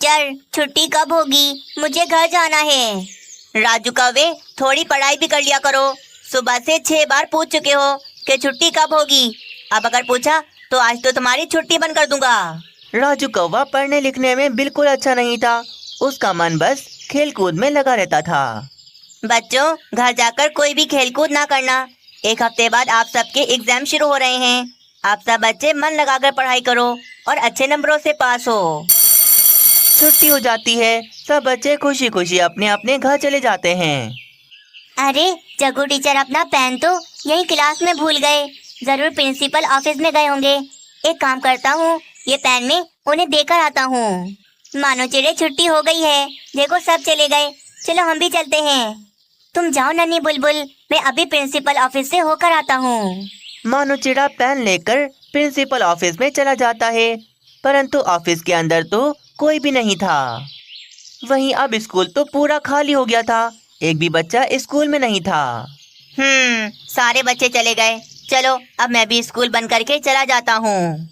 Teacher, छुट्टी कब होगी? मुझे घर जाना है। राजू कौवे, थोड़ी पढ़ाई भी कर लिया करो। सुबह से 6 बार पूछ चुके हो कि छुट्टी कब होगी। अब अगर पूछा तो आज तो तुम्हारी छुट्टी बंद कर दूंगा। राजू कौवा पढ़ने लिखने में बिल्कुल अच्छा नहीं था। उसका मन बस खेल कूद में लगा रहता था। बच्चों, घर जाकर कोई भी खेल कूद ना करना। 1 हफ्ते बाद आप सबके एग्जाम शुरू हो रहे हैं। आप सब बच्चे मन लगाकर पढ़ाई करो और अच्छे नंबरों से पास हो। छुट्टी हो जाती है। सब बच्चे खुशी खुशी अपने अपने घर चले जाते हैं। अरे जग्गू टीचर अपना पेन तो यही क्लास में भूल गए। जरूर प्रिंसिपल ऑफिस में गए होंगे। एक काम करता हूँ, ये पेन में उन्हें देकर आता हूँ। मानो चिड़े, छुट्टी हो गई है। देखो सब चले गए। चलो हम भी चलते हैं। तुम जाओ नन्ही बुलबुल, मैं अभी प्रिंसिपल ऑफिस से होकर आता हूँ। मानो चिड़ा पेन लेकर प्रिंसिपल ऑफिस में चला जाता है, परंतु ऑफिस के अंदर तो कोई भी नहीं था। वहीं अब स्कूल तो पूरा खाली हो गया था। एक भी बच्चा स्कूल में नहीं था। सारे बच्चे चले गए। चलो अब मैं भी स्कूल बंद करके चला जाता हूँ।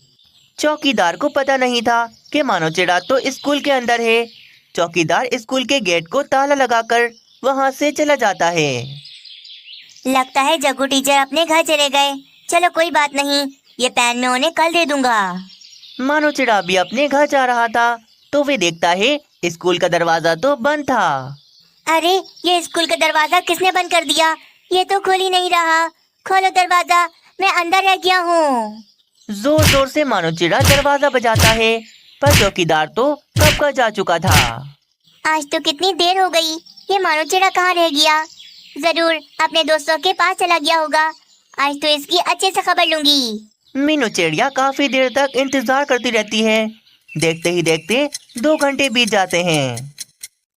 चौकीदार को पता नहीं था कि मानो चिड़ा तो स्कूल के अंदर है। चौकीदार स्कूल के गेट को ताला लगाकर वहां से चला जाता है। लगता है जग्गू टीचर अपने घर चले गए। चलो कोई बात नहीं, ये पेन मैं उन्हें कल दे दूंगा। मानो चिड़ा भी अपने घर जा रहा था तो वे देखता है स्कूल का दरवाजा तो बंद था। अरे ये स्कूल का दरवाजा किसने बंद कर दिया? ये तो खुल ही नहीं रहा। खोलो दरवाजा, मैं अंदर रह गया हूँ। जोर जोर से मानो चिड़ा दरवाजा बजाता है, पर चौकीदार तो कब का जा चुका था। आज तो कितनी देर हो गई। ये मानो चिड़ा कहाँ रह गया? जरूर अपने दोस्तों के पास चला गया होगा। आज तो इसकी अच्छे से खबर लूंगी। मीनू चिड़िया काफी देर तक इंतजार करती रहती है। देखते ही देखते 2 घंटे बीत जाते हैं।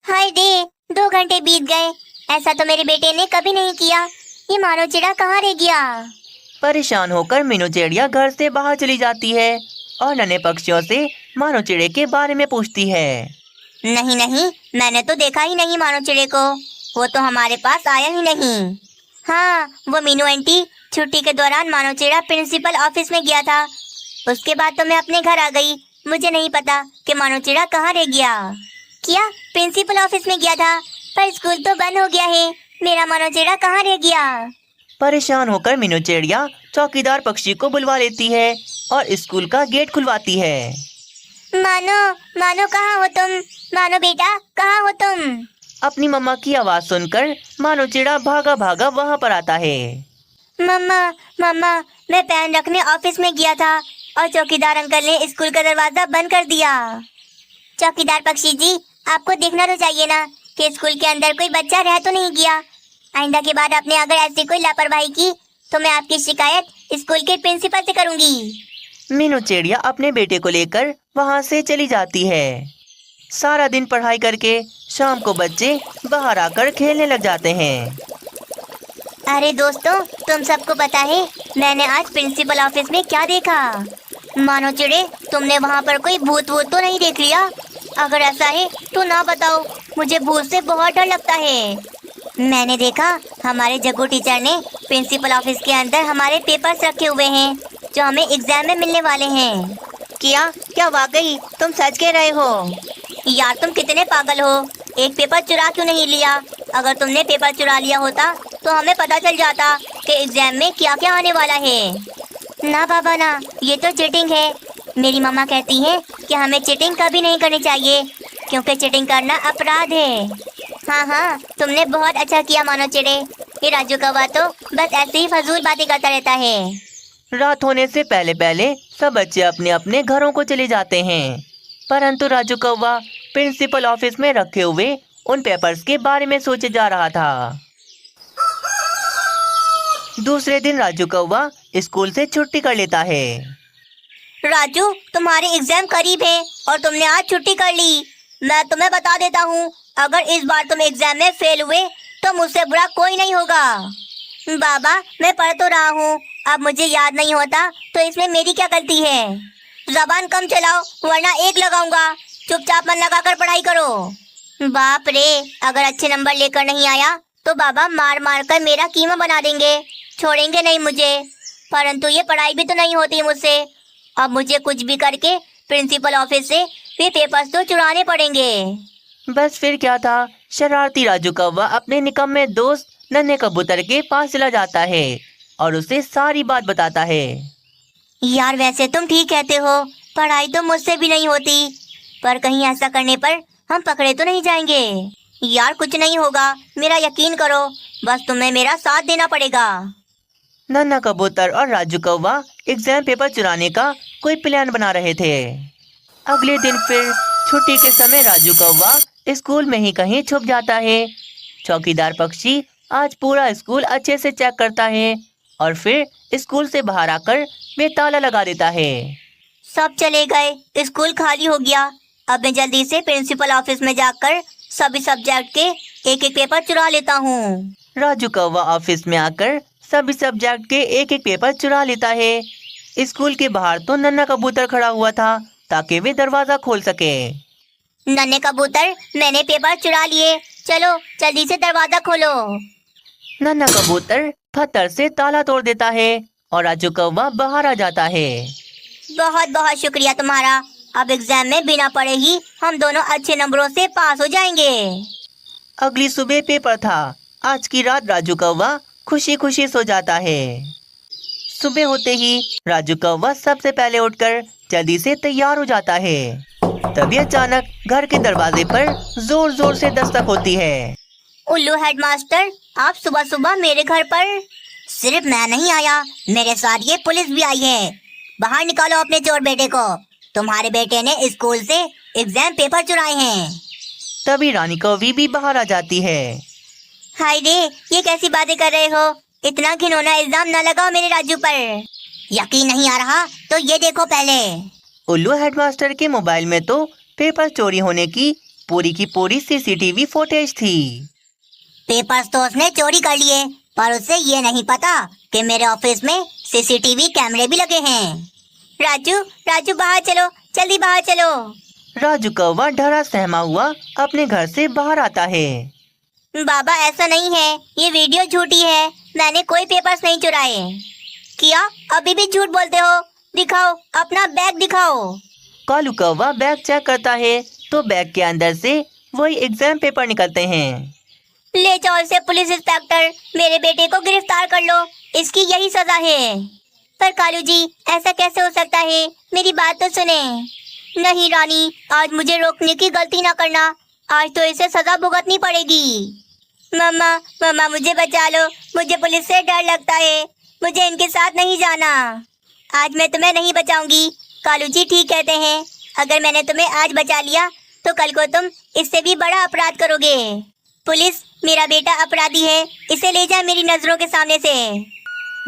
हाय दे, 2 घंटे बीत गए। ऐसा तो मेरे बेटे ने कभी नहीं किया। ये मानो चिड़ा कहाँ रह गया? परेशान होकर मीनू चिड़िया घर से बाहर चली जाती है और नन्हे पक्षियों से मानो चिड़े के बारे में पूछती है। नहीं नहीं, मैंने तो देखा ही नहीं मानो चिड़े को। वो तो हमारे पास आया ही नहीं। हाँ, वो मीनू आंटी, छुट्टी के दौरान मानो चिड़ा प्रिंसिपल ऑफिस में गया था। उसके बाद तो मैं अपने घर आ गई। मुझे नहीं पता कि मानो चिड़ा कहाँ रह गया। क्या प्रिंसिपल ऑफिस में गया था? पर स्कूल तो बंद हो गया है। मेरा मानो चिड़ा कहाँ रह गया? परेशान होकर मीनू चिड़िया चौकीदार पक्षी को बुलवा लेती है और स्कूल का गेट खुलवाती है। मानो, मानो कहाँ हो तुम? मानो बेटा, कहाँ हो तुम? अपनी मम्मा की आवाज सुनकर मानो चिड़ा भागा भागा वहाँ पर आता है। मम्मा, मम्मा, मैं पेन रखने ऑफिस में गया था और चौकीदार अंकल ने स्कूल का दरवाजा बंद कर दिया। चौकीदार पक्षी जी, आपको देखना तो चाहिए ना कि स्कूल के अंदर कोई बच्चा रह तो नहीं गया। आइंदा के बाद आपने अगर ऐसी कोई लापरवाही की तो मैं आपकी शिकायत स्कूल के प्रिंसिपल से करूंगी। मीनू चिड़िया अपने बेटे को लेकर वहाँ से चली जाती है। सारा दिन पढ़ाई करके शाम को बच्चे बाहर आकर खेलने लग जाते हैं। अरे दोस्तों, तुम सबको पता है मैंने आज प्रिंसिपल ऑफिस में क्या देखा? मानो चिड़े, तुमने वहाँ पर कोई भूत वूत तो नहीं देख लिया? अगर ऐसा है तो ना बताओ, मुझे भूत से बहुत डर लगता है। मैंने देखा हमारे जग्गू टीचर ने प्रिंसिपल ऑफिस के अंदर हमारे पेपर्स रखे हुए हैं जो हमें एग्जाम में मिलने वाले हैं। क्या वाकई तुम सच कह रहे हो? यार तुम कितने पागल हो। एक पेपर चुरा क्यों नहीं लिया? अगर तुमने पेपर चुरा लिया होता तो हमें पता चल जाता कि एग्जाम में क्या क्या आने वाला है। ना बाबा ना, ये तो चीटिंग है। मेरी मम्मा कहती है कि हमें चीटिंग कभी नहीं करनी चाहिए क्योंकि चीटिंग करना अपराध है। हाँ हाँ, तुमने बहुत अच्छा किया मानो चिड़े। ये राजू कौवा तो बस ऐसे ही फजूल बातें करता रहता है। रात होने से पहले पहले सब बच्चे अपने अपने घरों को चले जाते हैं, परंतु राजू कौवा प्रिंसिपल ऑफिस में रखे हुए उन पेपर्स के बारे में सोचे जा रहा था। दूसरे दिन राजू कौवा स्कूल से छुट्टी कर लेता है। राजू, तुम्हारे एग्जाम करीब है और तुमने आज छुट्टी कर ली। मैं तुम्हें बता देता हूँ, अगर इस बार तुम एग्जाम में फेल हुए तो मुझसे बुरा कोई नहीं होगा। बाबा, मैं पढ़ तो रहा हूँ, अब मुझे याद नहीं होता तो इसमें मेरी क्या गलती है? जबान कम चलाओ वरना एक लगाऊंगा। चुपचाप मन लगाकर पढ़ाई करो। बाप रे, अगर अच्छे नंबर लेकर नहीं आया तो बाबा मार मार कर मेरा कीमा बना देंगे, छोड़ेंगे नहीं मुझे। परंतु ये पढ़ाई भी तो नहीं होती मुझसे। अब मुझे कुछ भी करके प्रिंसिपल ऑफिस से वे पेपर्स तो चुराने पड़ेंगे। बस फिर क्या था, शरारती राजू कौवा अपने निकम्मे दोस्त नन्हे कबूतर के पास चला जाता है और उसे सारी बात बताता है। यार वैसे तुम ठीक कहते हो, पढ़ाई तो मुझसे भी नहीं होती, पर कहीं ऐसा करने पर हम पकड़े तो नहीं जाएंगे। यार कुछ नहीं होगा, मेरा यकीन करो, बस तुम्हें मेरा साथ देना पड़ेगा। नन्हा कबूतर और राजू कौवा एग्जाम पेपर चुराने का कोई प्लान बना रहे थे। अगले दिन फिर छुट्टी के समय राजू कौवा स्कूल में ही कहीं छुप जाता है। चौकीदार पक्षी आज पूरा स्कूल अच्छे से चेक करता है और फिर स्कूल से बाहर आकर वे ताला लगा देता है। सब चले गए, स्कूल खाली हो गया। अब मैं जल्दी से प्रिंसिपल ऑफिस में जाकर सभी सब्जेक्ट के एक एक पेपर चुरा लेता हूँ। राजू कौवा ऑफिस में आकर सभी सब्जेक्ट के एक एक पेपर चुरा लेता है। स्कूल के बाहर तो नन्हा कबूतर खड़ा हुआ था ताकि वे दरवाजा खोल सके। नन्हे कबूतर, मैंने पेपर चुरा लिए, चलो जल्दी से दरवाजा खोलो। नन्हा कबूतर पत्थर से ताला तोड़ देता है और राजू कौवा बाहर आ जाता है। बहुत बहुत शुक्रिया तुम्हारा, अब एग्जाम में बिना पढ़े ही हम दोनों अच्छे नंबरों से पास हो जाएंगे। अगली सुबह पेपर था। आज की रात राजू कौवा खुशी खुशी सो जाता है। सुबह होते ही राजू कौवा सबसे पहले उठकर जल्दी से तैयार हो जाता है। तभी अचानक घर के दरवाजे पर जोर जोर से दस्तक होती है। उल्लू हेडमास्टर, आप सुबह सुबह मेरे घर पर? सिर्फ मैं नहीं आया, मेरे साथ ये पुलिस भी आई है। बाहर निकालो अपने चोर बेटे को, तुम्हारे बेटे ने स्कूल से एग्जाम पेपर चुराए हैं। तभी रानी कौवी भी बाहर आ जाती है। हाय रे, ये कैसी बातें कर रहे हो? इतना घिनौना इल्जाम न लगाओ मेरे राजू पर। यकीन नहीं आ रहा तो ये देखो पहले। उल्लू हेडमास्टर के मोबाइल में तो पेपर चोरी होने की पूरी सीसीटीवी फुटेज थी। पेपर्स तो उसने चोरी कर लिए, पर उसे ये नहीं पता कि मेरे ऑफिस में सीसीटीवी कैमरे भी लगे हैं। राजू, राजू बाहर चलो, जल्दी बाहर चलो। राजू कौवा डरा सहमा हुआ अपने घर से बाहर आता है। बाबा ऐसा नहीं है, ये वीडियो झूठी है, मैंने कोई पेपर्स नहीं चुराए। क्या अभी भी झूठ बोलते हो? दिखाओ, अपना बैग दिखाओ। कालू कौवा बैग चेक करता है तो बैग के अंदर से वही एग्जाम पेपर निकलते हैं। ले जाओ इसे पुलिस इंस्पेक्टर, मेरे बेटे को गिरफ्तार कर लो, इसकी यही सजा है। पर कालू जी, ऐसा कैसे हो सकता है? मेरी बात तो सुने। नहीं रानी, आज मुझे रोकने की गलती ना करना, आज तो इसे सजा भुगतनी पड़ेगी। मम्मा, मम्मा मुझे बचा लो, मुझे पुलिस से डर लगता है, मुझे इनके साथ नहीं जाना। आज मैं तुम्हें नहीं बचाऊंगी। कालू जी ठीक कहते हैं, अगर मैंने तुम्हें आज बचा लिया तो कल को तुम इससे भी बड़ा अपराध करोगे। पुलिस, मेरा बेटा अपराधी है, इसे ले जाए मेरी नजरों के सामने से।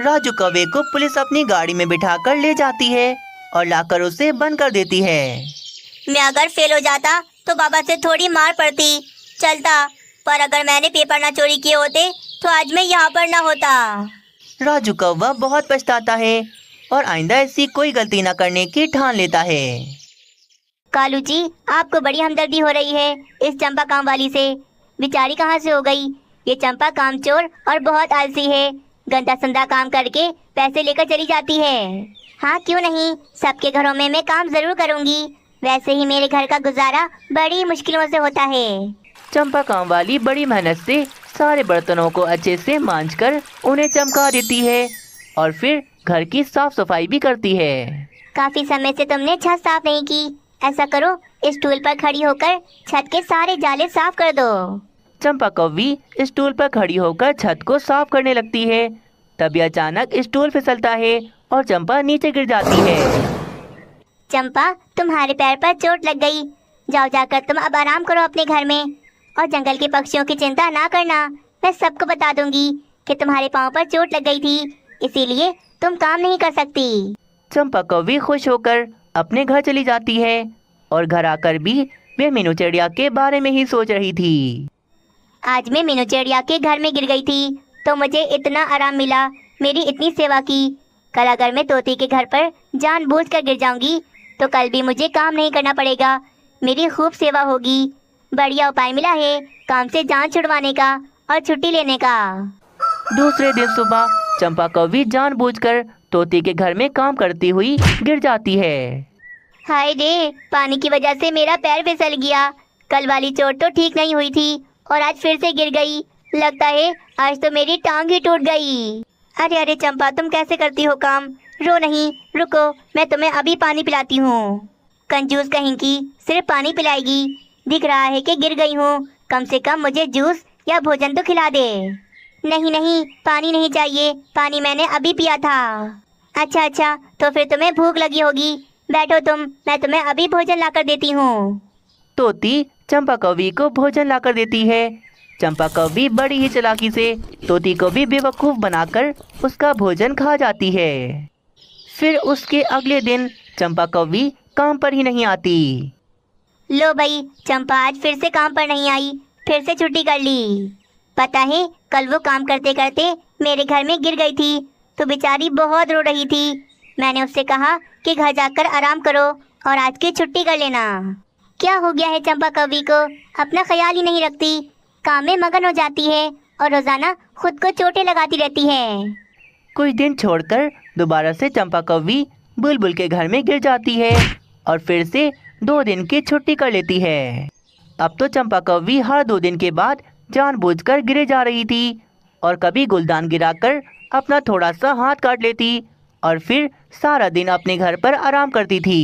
राजू कौवे को पुलिस अपनी गाड़ी में बिठाकर ले जाती है और लाकर उसे बंद कर देती है। मैं अगर फेल हो जाता तो बाबा से थोड़ी मार पड़ती, चलता, पर अगर मैंने पेपर ना चोरी किए होते तो आज मैं यहाँ पर ना होता। राजू कौवा बहुत पछताता है और आइंदा ऐसी कोई गलती न करने की ठान लेता है। कालू जी, आपको बड़ी हमदर्दी हो रही है इस चंपा काम वाली से। बेचारी कहाँ से हो गई? ये चंपा कामचोर और बहुत आलसी है, गंदा संदा काम करके पैसे लेकर चली जाती है। हाँ क्यों नहीं, सबके घरों में मैं काम जरूर करूँगी, वैसे ही मेरे घर का गुजारा बड़ी मुश्किलों से होता है। चंपा काम वाली बड़ी मेहनत से सारे बर्तनों को अच्छे से मांजकर उन्हें चमका देती है और फिर घर की साफ सफाई भी करती है। काफी समय से तुमने छत साफ नहीं की, ऐसा करो स्टूल पर खड़ी होकर छत के सारे जाले साफ कर दो। चंपा कौवी स्टूल पर खड़ी होकर छत को साफ करने लगती है। तभी अचानक स्टूल फिसलता है और चंपा नीचे गिर जाती है। चंपा, तुम्हारे पैर पर चोट लग गई, जाओ जाकर तुम अब आराम करो अपने घर में, और जंगल के पक्षियों की चिंता ना करना, मैं सबको बता दूंगी कि तुम्हारे पाँव पर चोट लग गई थी, इसीलिए तुम काम नहीं कर सकती। चंपा कौवी खुश होकर अपने घर चली जाती है और घर आकर भी वे मीनू चिड़िया के बारे में ही सोच रही थी। आज मैं मीनू चिड़िया के घर में गिर गई थी तो मुझे इतना आराम मिला, मेरी इतनी सेवा की। कल अगर मैं तोती के घर पर जानबूझकर गिर जाऊंगी तो कल भी मुझे काम नहीं करना पड़ेगा, मेरी खूब सेवा होगी। बढ़िया उपाय मिला है काम से जान छुड़वाने का और छुट्टी लेने का। दूसरे दिन सुबह चंपा कौवी जानबूझकर तोते के घर में काम करती हुई गिर जाती है। हाय रे, पानी की वजह से मेरा पैर फिसल गया। कल वाली चोट तो ठीक नहीं हुई थी और आज फिर से गिर गई। लगता है आज तो मेरी टांग ही टूट गई। अरे अरे चंपा, तुम कैसे करती हो काम? रो नहीं, रुको, मैं तुम्हें अभी पानी पिलाती हूँ। कंजूस कहीं की, सिर्फ पानी पिलाएगी। दिख रहा है कि गिर गई हूँ, कम से कम मुझे जूस या भोजन तो खिला दे। नहीं नहीं, पानी नहीं चाहिए, पानी मैंने अभी पिया था। अच्छा अच्छा, तो फिर तुम्हें भूख लगी होगी। बैठो तुम, मैं तुम्हें अभी भोजन लाकर देती हूँ। तोती चंपा कौवी को भोजन लाकर देती है। चंपा कौवी बड़ी ही चालाकी से तोती को भी बेवकूफ़ बनाकर उसका भोजन खा जाती है। फिर उसके अगले दिन चंपा कौवी काम पर ही नहीं आती। लो भाई, चंपा आज फिर से काम पर नहीं आई, फिर से छुट्टी कर ली। पता है, कल वो काम करते करते मेरे घर में गिर गई थी, तो बेचारी बहुत रो रही थी। मैंने उससे कहा कि घर जाकर आराम करो और आज की छुट्टी कर लेना। क्या हो गया है चंपा कवि को? अपना ख्याल ही नहीं रखती, काम में मगन हो जाती है और रोजाना खुद को चोटें लगाती रहती है। कुछ दिन छोड़कर दोबारा से चंपा कौवी बुलबुल के घर में गिर जाती है और फिर से 2 दिन की छुट्टी कर लेती है। अब तो चंपा कौवी हर 2 दिन के बाद जानबूझकर गिरे जा रही थी और कभी गुलदान गिराकर अपना थोड़ा सा हाथ काट लेती और फिर सारा दिन अपने घर पर आराम करती थी।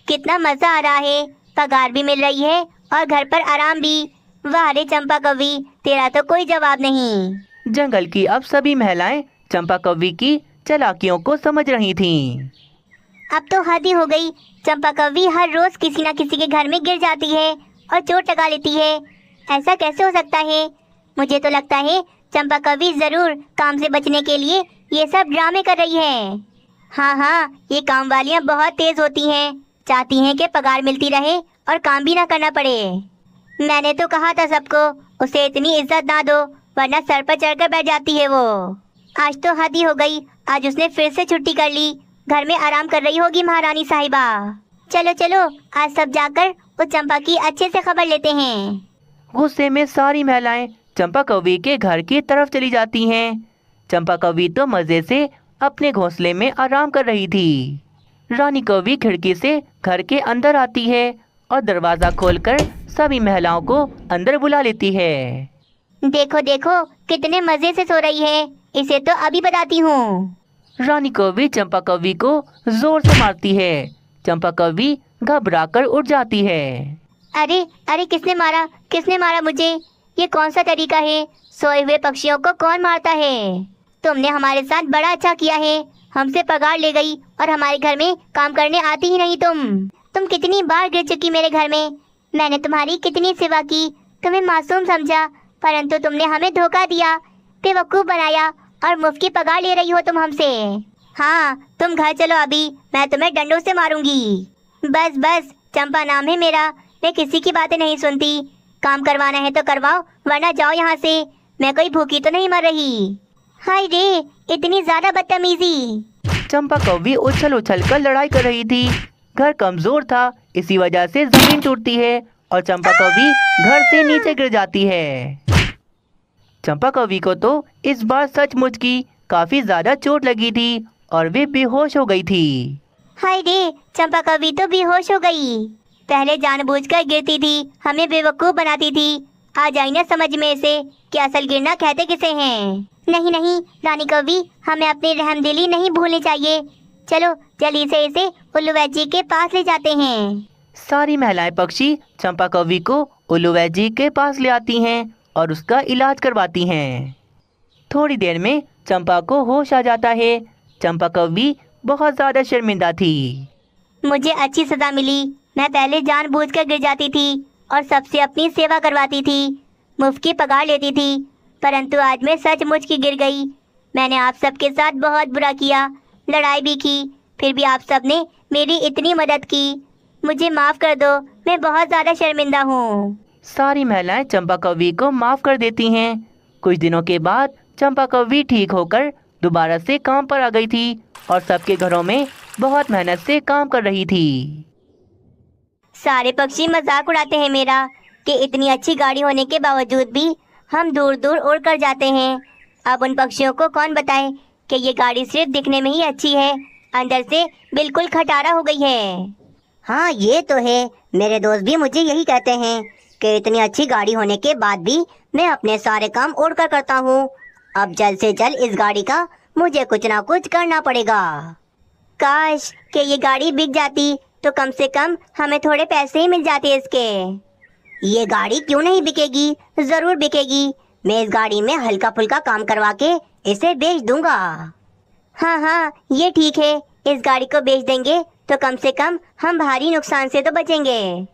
कितना मजा आ रहा है, पगार भी मिल रही है और घर पर आराम भी। वाह रे चंपा कवि, तेरा तो कोई जवाब नहीं। जंगल की अब सभी महिलाएं चंपा कौवी की चालाकियों को समझ रही थीं। अब तो हद ही हो गई, चंपा कवि हर रोज किसी न किसी के घर में गिर जाती है और चोट लगा लेती है। ऐसा कैसे हो सकता है? मुझे तो लगता है चंपा कवि जरूर काम से बचने के लिए ये सब ड्रामे कर रही है। हाँ, ये काम वालियाँ बहुत तेज होती हैं, चाहती हैं कि पगार मिलती रहे और काम भी ना करना पड़े। मैंने तो कहा था सबको उसे इतनी इज्जत ना दो, वरना सर पर चढ़कर बैठ जाती है वो। आज तो हद ही हो गई, आज उसने फिर से छुट्टी कर ली। घर में आराम कर रही होगी महारानी साहिबा। चलो चलो, आज सब जाकर उस चंपा की अच्छे से खबर लेते हैं। गुस्से में सारी महिलाएं चंपा कौवी के घर की तरफ चली जाती हैं। चंपा कौवी तो मजे से अपने घोंसले में आराम कर रही थी। रानी कौवी खिड़की से घर के अंदर आती है और दरवाजा खोलकर सभी महिलाओं को अंदर बुला लेती है। देखो देखो, कितने मजे से सो रही है, इसे तो अभी बताती हूँ। रानी कौवी चंपा कौवी को जोर से मारती है। चंपा कौवी घबराकर उठ जाती है। अरे अरे, किसने मारा मुझे? ये कौन सा तरीका है? सोए हुए पक्षियों को कौन मारता है? तुमने हमारे साथ बड़ा अच्छा किया है, हमसे पगार ले गई और हमारे घर में काम करने आती ही नहीं तुम कितनी बार गिर चुकी मेरे घर में। मैंने तुम्हारी कितनी सेवा की, तुम्हें मासूम समझा, परंतु तुमने हमें धोखा दिया, बेवकूफ बनाया और मुफ्त की पगार ले रही हो तुम हमसे। हाँ, तुम घर चलो, अभी मैं तुम्हें डंडों से मारूंगी। बस बस, चंपा नाम है मेरा, मैं किसी की बातें नहीं सुनती। काम करवाना है तो करवाओ, वरना जाओ यहाँ से। मैं कोई भूखी तो नहीं मर रही। हाय रे, इतनी ज्यादा बदतमीजी। चंपा कौवी उछल उछल कर लड़ाई कर रही थी। घर कमजोर था, इसी वजह से जमीन टूटती है और चंपा कौवी घर से नीचे गिर जाती है। चंपा कौवी को तो इस बार सचमुच की काफी ज्यादा चोट लगी थी और वे बेहोश हो गई थी। हाय रे, चंपा कवि तो बेहोश हो गई। पहले जानबूझकर गिरती थी, हमें बेवकूफ बनाती थी। आ जाई ना समझ में इसे कि असल गिरना कहते किसे हैं। नहीं नहीं रानी कवि, हमें अपनी रहमदिली नहीं भूलनी चाहिए। चलो जल्दी से इसे उल्लू जी के पास ले जाते हैं। सारी महिलाएं पक्षी चंपा कौवी को उल्लू जी के पास ले आती हैं और उसका इलाज करवाती हैं। थोड़ी देर में चंपा को होश आ जाता है। चंपा कौवी बहुत ज़्यादा शर्मिंदा थी। मुझे अच्छी सजा मिली। मैं पहले जानबूझकर गिर जाती थी और सबसे अपनी सेवा करवाती थी, मुफ्त की पगार लेती थी, परंतु आज मैं सचमुच की गिर गई। मैंने आप सबके साथ बहुत बुरा किया, लड़ाई भी की, फिर भी आप सब ने मेरी इतनी मदद की। मुझे माफ़ कर दो, मैं बहुत ज़्यादा शर्मिंदा हूँ। सारी महिलाएं चंपा कौवी को माफ़ कर देती हैं। कुछ दिनों के बाद चंपा कौवी ठीक होकर दोबारा से काम पर आ गई थी और सबके घरों में बहुत मेहनत से काम कर रही थी। सारे पक्षी मजाक उड़ाते हैं मेरा कि इतनी अच्छी गाड़ी होने के बावजूद भी हम दूर दूर उड़ कर जाते हैं। अब उन पक्षियों को कौन बताए कि ये गाड़ी सिर्फ दिखने में ही अच्छी है, अंदर से बिल्कुल खटारा हो गई है। हाँ ये तो है, मेरे दोस्त भी मुझे यही कहते हैं कि इतनी अच्छी गाड़ी होने के बाद भी मैं अपने सारे काम उड़कर करता हूँ। अब जल्द से जल्द इस गाड़ी का मुझे कुछ ना कुछ करना पड़ेगा। काश कि ये गाड़ी बिक जाती तो कम से कम हमें थोड़े पैसे ही मिल जाते इसके। ये गाड़ी क्यों नहीं बिकेगी, जरूर बिकेगी। मैं इस गाड़ी में हल्का फुल्का काम करवा के इसे बेच दूंगा। हाँ हाँ ये ठीक है, इस गाड़ी को बेच देंगे तो कम से कम हम भारी नुकसान से तो बचेंगे।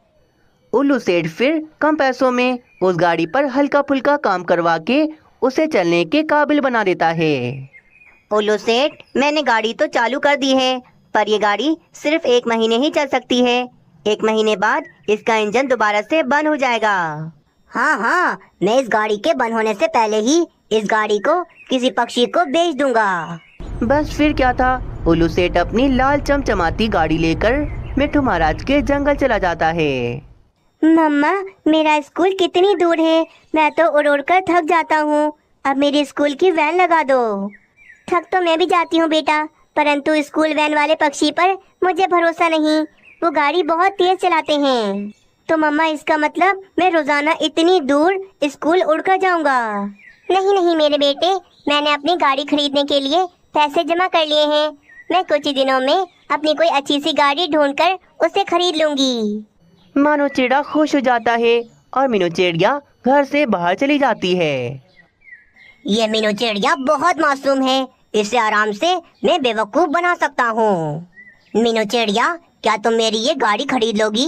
उल्लू सेठ फिर कम पैसों में उस गाड़ी पर हल्का फुल्का काम करवा के उसे चलने के काबिल बना देता है। उल्लू सेठ, मैंने गाड़ी तो चालू कर दी है, पर ये गाड़ी सिर्फ 1 महीने ही चल सकती है। 1 महीने बाद इसका इंजन दोबारा से बंद हो जाएगा। हाँ हाँ, मैं इस गाड़ी के बंद होने से पहले ही इस गाड़ी को किसी पक्षी को बेच दूंगा। बस फिर क्या था, उल्लू सेठ अपनी लाल चमचमाती गाड़ी लेकर मिट्ठू महाराज के जंगल चला जाता है। मम्मा, मेरा स्कूल कितनी दूर है, मैं तो उड़ उड़ कर थक जाता हूँ। अब मेरी स्कूल की वैन लगा दो। थक तो मैं भी जाती हूँ बेटा, परंतु स्कूल वैन वाले पक्षी पर मुझे भरोसा नहीं, वो गाड़ी बहुत तेज चलाते हैं। तो मम्मा इसका मतलब मैं रोजाना इतनी दूर स्कूल उड़कर जाऊंगा। नहीं नहीं मेरे बेटे, मैंने अपनी गाड़ी खरीदने के लिए पैसे जमा कर लिए हैं। मैं कुछ ही दिनों में अपनी कोई अच्छी सी गाड़ी ढूंढकर उसे खरीद लूंगी। मानो चिड़ा खुश हो जाता है और मीनू चिड़िया घर से बाहर चली जाती है। ये मीनू चिड़िया बहुत मासूम है, इसे आराम से मैं बेवकूफ बना सकता हूँ। मीनू चिड़िया, क्या तुम मेरी ये गाड़ी खरीद लोगी?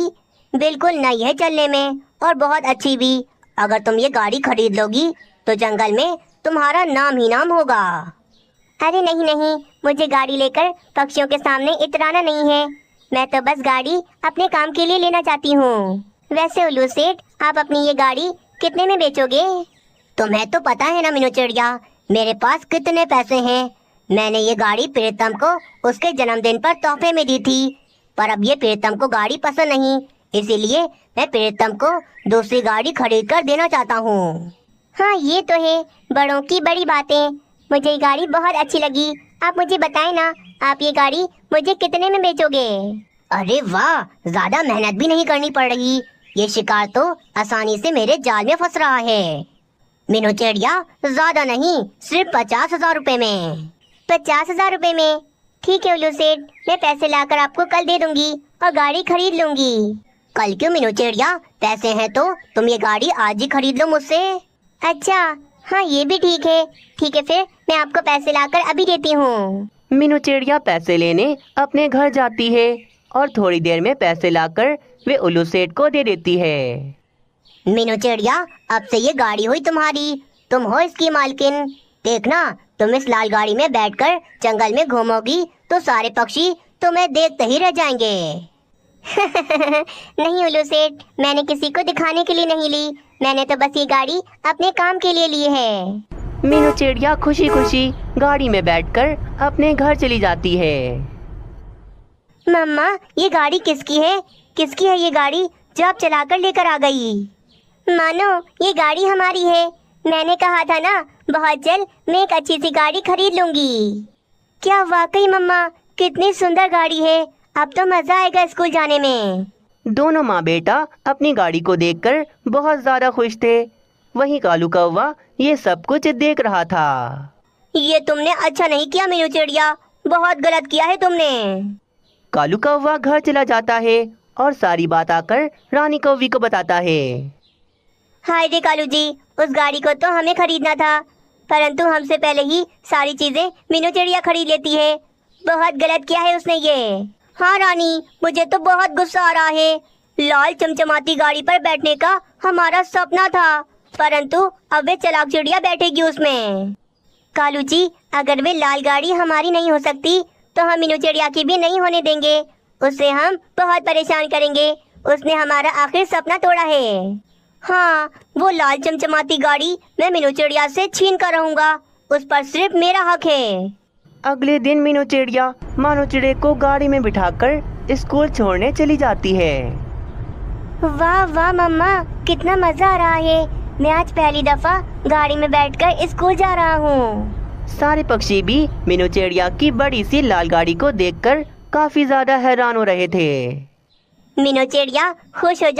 बिल्कुल नई है चलने में और बहुत अच्छी भी। अगर तुम ये गाड़ी खरीद लोगी तो जंगल में तुम्हारा नाम ही नाम होगा। अरे नहीं नहीं, मुझे गाड़ी लेकर पक्षियों के सामने इतराना नहीं है। मैं तो बस गाड़ी अपने काम के लिए लेना चाहती हूँ। वैसे उल्लू सेठ, आप अपनी ये गाड़ी कितने में बेचोगे? तुम्हें तो पता है ना मीनू चिड़िया, मेरे पास कितने पैसे हैं। मैंने ये गाड़ी प्रीतम को उसके जन्मदिन पर तोहफे में दी थी, पर अब ये प्रीतम को गाड़ी पसंद नहीं, इसीलिए मैं प्रीतम को दूसरी गाड़ी खरीद कर देना चाहता हूँ। हाँ ये तो है, बड़ों की बड़ी बातें। मुझे ये गाड़ी बहुत अच्छी लगी। आप मुझे बताएं ना, आप ये गाड़ी मुझे कितने में बेचोगे? अरे वाह, ज्यादा मेहनत भी नहीं करनी पड़ रही। ये शिकार तो आसानी से मेरे जाल में फंस रहा है। मीनू चिड़िया, ज्यादा नहीं, सिर्फ 50,000 रुपए में। 50,000 रुपए में? ठीक है उल्लू सेठ, मैं पैसे लाकर आपको कल दे दूंगी और गाड़ी खरीद लूंगी। कल क्यों मीनू चिड़िया, पैसे हैं तो तुम ये गाड़ी आज ही खरीद लो मुझसे। अच्छा हाँ ये भी ठीक है। ठीक है फिर मैं आपको पैसे लाकर अभी देती हूँ। मीनू चिड़िया पैसे लेने अपने घर जाती है और थोड़ी देर में पैसे लाकर वे उल्लू सेठ को दे देती है। मीनू चिड़िया, अब से ये गाड़ी हुई तुम्हारी, तुम हो इसकी मालकिन। देखना, तुम इस लाल गाड़ी में बैठकर जंगल में घूमोगी तो सारे पक्षी तुम्हें देखते ही रह जाएंगे। नहीं उल्लू सेठ, मैंने किसी को दिखाने के लिए नहीं ली, मैंने तो बस ये गाड़ी अपने काम के लिए ली है। मीनू चिड़िया खुशी खुशी गाड़ी में बैठकर अपने घर चली जाती है। मम्मा, ये गाड़ी किसकी है? किसकी है ये गाड़ी जो आप चलाकर लेकर आ गई? मानो ये गाड़ी हमारी है। मैंने कहा था ना, बहुत जल्द मैं एक अच्छी सी गाड़ी खरीद लूंगी। क्या वाकई मम्मा, कितनी सुंदर गाड़ी है। अब तो मजा आएगा स्कूल जाने में। दोनों माँ बेटा अपनी गाड़ी को देखकर बहुत ज्यादा खुश थे। वहीं कालू कौवा ये सब कुछ देख रहा था। ये तुमने अच्छा नहीं किया मीनू चिड़िया, बहुत गलत किया है तुमने। कालू कौवा घर चला जाता है और सारी बात आकर रानी कौवी को बताता है। हाय रे कालू जी, उस गाड़ी को तो हमें खरीदना था, परंतु हमसे पहले ही सारी चीजें मीनू चिड़िया खरीद लेती है। बहुत गलत किया है उसने ये। हाँ रानी, मुझे तो बहुत गुस्सा आ रहा है। लाल चमचमाती गाड़ी पर बैठने का हमारा सपना था, परंतु अब वे चालाक चिड़िया बैठेगी उसमें। कालू जी, अगर वे लाल गाड़ी हमारी नहीं हो सकती तो हम मीनू चिड़िया की भी नहीं होने देंगे। उससे हम बहुत परेशान करेंगे। उसने हमारा आखिरी सपना तोड़ा है। हाँ, वो लाल चमचमाती गाड़ी मैं मीनू चिड़िया से छीन कर रहूंगा, उस पर सिर्फ मेरा हक है। अगले दिन मीनू चिड़िया मानो चिड़े को गाड़ी में बिठाकर स्कूल छोड़ने चली जाती है। वाह वाह मम्मा, कितना मजा आ रहा है। मैं आज पहली दफा गाड़ी में बैठकर स्कूल जा रहा हूँ। सारे पक्षी भी मीनू चिड़िया की बड़ी सी लाल गाड़ी को देखकर काफी ज्यादा हैरान हो रहे थे। मीनू चिड़िया खुश हो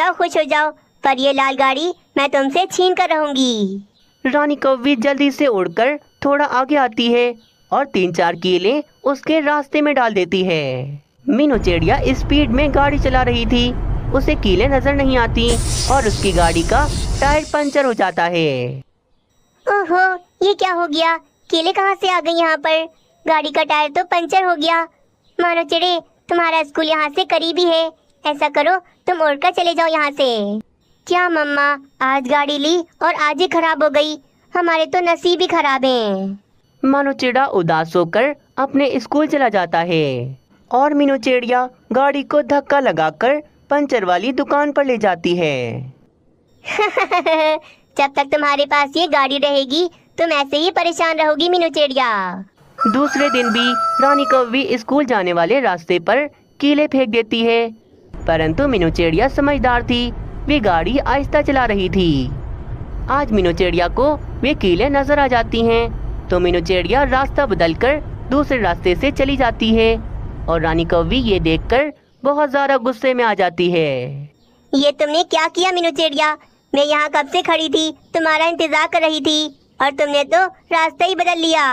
जाओ, पर ये लाल गाड़ी मैं तुमसे छीन कर रहूंगी। रानी कौवी जल्दी से उड़कर थोड़ा आगे आती है और 3-4 कीले उसके रास्ते में डाल देती है। मीनू चिड़िया स्पीड में गाड़ी चला रही थी, उसे कीले नजर नहीं आती और उसकी गाड़ी का टायर पंचर हो जाता है। ओहो, ये क्या हो गया? कीले कहाँ से आ गई यहाँ पर? गाड़ी का टायर तो पंचर हो गया। मानो चिड़े, तुम्हारा स्कूल यहाँ से करीब ही है, ऐसा करो तुम उड़कर चले जाओ यहाँ से। क्या मम्मा, आज गाड़ी ली और आज ही खराब हो गई, हमारे तो नसीब ही खराब हैं। मानो चिड़ा उदास होकर अपने स्कूल चला जाता है और मीनू चिड़िया गाड़ी को धक्का लगाकर पंचर वाली दुकान पर ले जाती है। जब तक तुम्हारे पास ये गाड़ी रहेगी तुम ऐसे ही परेशान रहोगी मीनू चिड़िया। दूसरे दिन भी रानी कौवी स्कूल जाने वाले रास्ते पर कीले फेंक देती है, परंतु मीनू चिड़िया समझदार थी, वे गाड़ी आहिस्ता चला रही थी। आज मीनू चिड़िया को वे कीले नजर आ जाती हैं, तो मीनू चिड़िया रास्ता बदलकर दूसरे रास्ते से चली जाती है और रानी कौवी ये देखकर बहुत ज्यादा गुस्से में आ जाती है। ये तुमने क्या किया मीनू चिड़िया? मैं यहाँ कब से खड़ी थी, तुम्हारा इंतजार कर रही थी और तुमने तो रास्ता ही बदल लिया।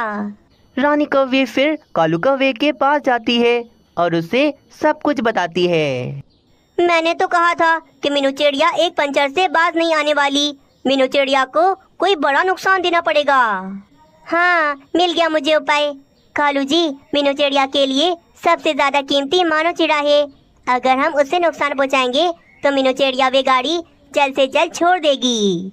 रानी कौवी फिर कालू कौवे के पास जाती है और उसे सब कुछ बताती है। मैंने तो कहा था कि मीनू चिड़िया एक पंचर से बाज नहीं आने वाली, मीनू चिड़िया को कोई बड़ा नुकसान देना पड़ेगा। हाँ, मिल गया मुझे उपाय। कालू जी, मीनू चिड़िया के लिए सबसे ज्यादा कीमती मानो चिड़ा है, अगर हम उसे नुकसान पहुँचाएंगे तो मीनू चिड़िया वे गाड़ी जल्द से जल्द छोड़ देगी।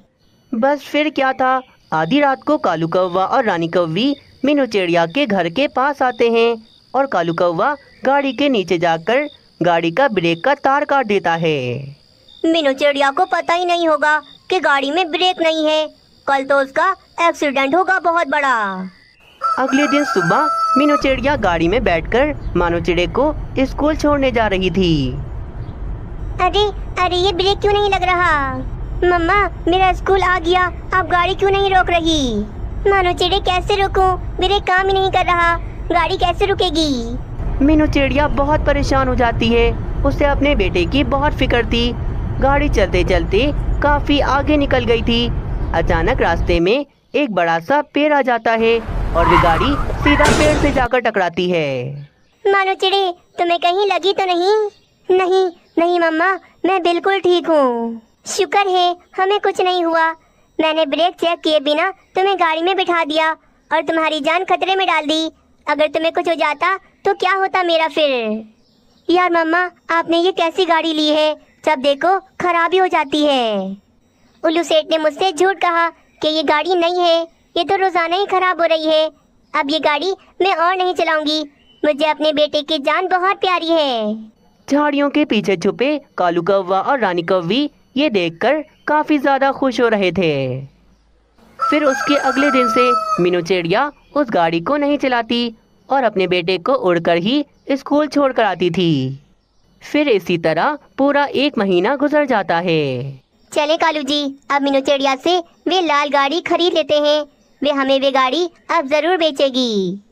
बस फिर क्या था, आधी रात को कालू कौवा और रानी कौवी मीनू चिड़िया के घर के पास आते हैं और कालू कौवा गाड़ी के नीचे जाकर गाड़ी का ब्रेक का तार काट देता है। मीनू चिड़िया को पता ही नहीं होगा कि गाड़ी में ब्रेक नहीं है, कल तो उसका एक्सीडेंट होगा बहुत बड़ा। अगले दिन सुबह मीनू चिड़िया गाड़ी में बैठकर मानो चिड़े को स्कूल छोड़ने जा रही थी। अरे अरे, ये ब्रेक क्यों नहीं लग रहा? मम्मा, मेरा स्कूल आ गया, आप गाड़ी क्यों नहीं रोक रही? मानो चिड़े, कैसे रोकूं? ब्रेक काम ही नहीं कर रहा, गाड़ी कैसे रुकेगी? मीनू चिड़िया बहुत परेशान हो जाती है, उसे अपने बेटे की बहुत फिक्र थी। गाड़ी चलते चलते काफी आगे निकल गई थी। अचानक रास्ते में एक बड़ा सा पेड़ आ जाता है और वे गाड़ी सीधा पेड़ से जाकर टकराती है। मानो चिड़े, तुम्हें कहीं लगी तो नहीं? नहीं नहीं मम्मा, मैं बिल्कुल ठीक हूँ, शुक्र है हमें कुछ नहीं हुआ। मैंने ब्रेक चेक किए बिना तुम्हें गाड़ी में बिठा दिया और तुम्हारी जान खतरे में डाल दी। अगर तुम्हें कुछ हो जाता तो क्या होता मेरा फिर? यार मम्मा, आपने ये कैसी गाड़ी ली है, जब देखो खराबी हो जाती है। उल्लू सेठ ने मुझसे झूठ कहा कि ये गाड़ी नहीं है, ये तो रोजाना ही खराब हो रही है। अब ये गाड़ी मैं और नहीं चलाऊंगी, मुझे अपने बेटे की जान बहुत प्यारी है। झाड़ियों के पीछे छुपे कालू कौवा और रानी कौवी ये देखकर काफी ज्यादा खुश हो रहे थे। फिर उसके अगले दिन से मीनू चिड़िया उस गाड़ी को नहीं चलाती और अपने बेटे को उड़कर ही स्कूल छोड़ कर आती थी। फिर इसी तरह पूरा 1 महीना गुजर जाता है। चले कालू जी, अब मीनू चिड़िया से वे लाल गाड़ी खरीद लेते हैं, वे हमें वे गाड़ी अब जरूर बेचेगी।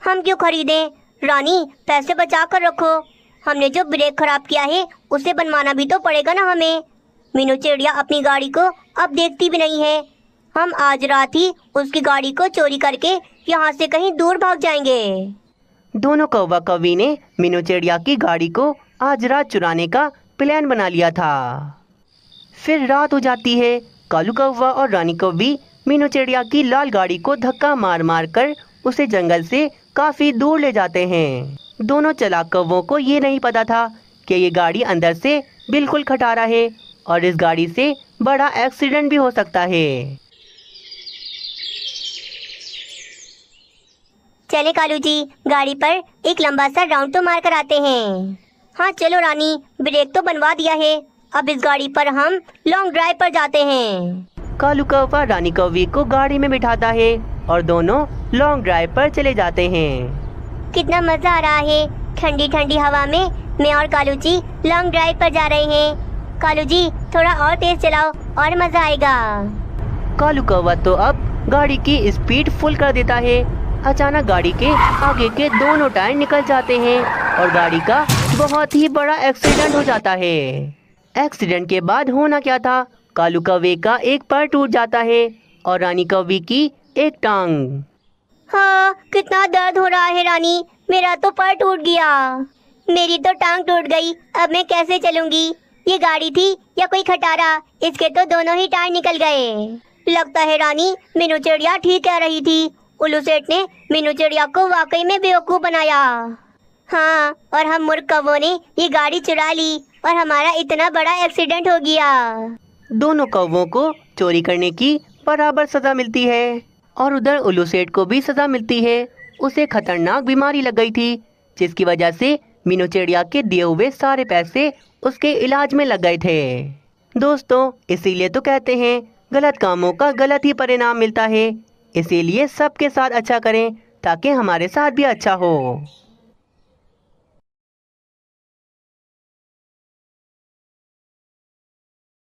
हम क्यों खरीदें? रानी, पैसे बचा कर रखो, हमने जो ब्रेक खराब किया है उसे बनवाना भी तो पड़ेगा ना हमें। मीनू चिड़िया अपनी गाड़ी को अब देखती भी नहीं है, हम आज रात ही उसकी गाड़ी को चोरी करके यहाँ से कहीं दूर भाग जाएंगे। दोनों कौवा कौवी ने मीनू चिड़िया की गाड़ी को आज रात चुराने का प्लान बना लिया था। फिर रात हो जाती है, कालू कौवा और रानी कौवी मीनू चिड़िया की लाल गाड़ी को धक्का मार मार कर उसे जंगल से काफी दूर ले जाते हैं। दोनों चालाक कौवों को ये नहीं पता था कि ये गाड़ी अंदर से बिल्कुल खटारा है और इस गाड़ी से बड़ा एक्सीडेंट भी हो सकता है। चले कालू जी, गाड़ी पर एक लंबा सा राउंड तो मार कर आते हैं। हाँ चलो रानी, ब्रेक तो बनवा दिया है, अब इस गाड़ी पर हम लॉन्ग ड्राइव पर जाते हैं। कालू कौवा रानी कौवी को गाड़ी में बिठाता है और दोनों लॉन्ग ड्राइव पर चले जाते हैं। कितना मजा आ रहा है, ठंडी ठंडी हवा में मैं और कालू जी लॉन्ग ड्राइव पर जा रहे हैं। कालू जी, थोड़ा और तेज चलाओ और मजा आएगा। कालू कौवा तो अब गाड़ी की स्पीड फुल कर देता है। अचानक गाड़ी के आगे के दोनों टायर निकल जाते हैं और गाड़ी का बहुत ही बड़ा एक्सीडेंट हो जाता है। एक्सीडेंट के बाद होना क्या था, कालू कौवे का एक पैर टूट जाता है और रानी कौवी की एक टांग। हाँ, कितना दर्द हो रहा है रानी, मेरा तो पैर टूट गया। मेरी तो टांग टूट गई, अब मैं कैसे चलूंगी? ये गाड़ी थी या कोई खटारा, इसके तो दोनों ही टायर निकल गए। लगता है रानी मीनू चिड़िया ठीक कह रही थी, उल्लू सेठ ने मीनू चिड़िया को वाकई में बेवकूफ बनाया। हाँ, और हम मूर्ख कौवों ने ये गाड़ी चुरा ली और हमारा इतना बड़ा एक्सीडेंट हो गया। दोनों कौवों को चोरी करने की बराबर सजा मिलती है और उधर उल्लू सेठ को भी सजा मिलती है। उसे खतरनाक बीमारी लग गई थी, जिसकी वजह से मीनू चिड़िया के दिए हुए सारे पैसे उसके इलाज में लग गए थे। दोस्तों, इसीलिए तो कहते हैं गलत कामों का गलत ही परिणाम मिलता है। इसीलिए सबके साथ अच्छा करें ताकि हमारे साथ भी अच्छा हो।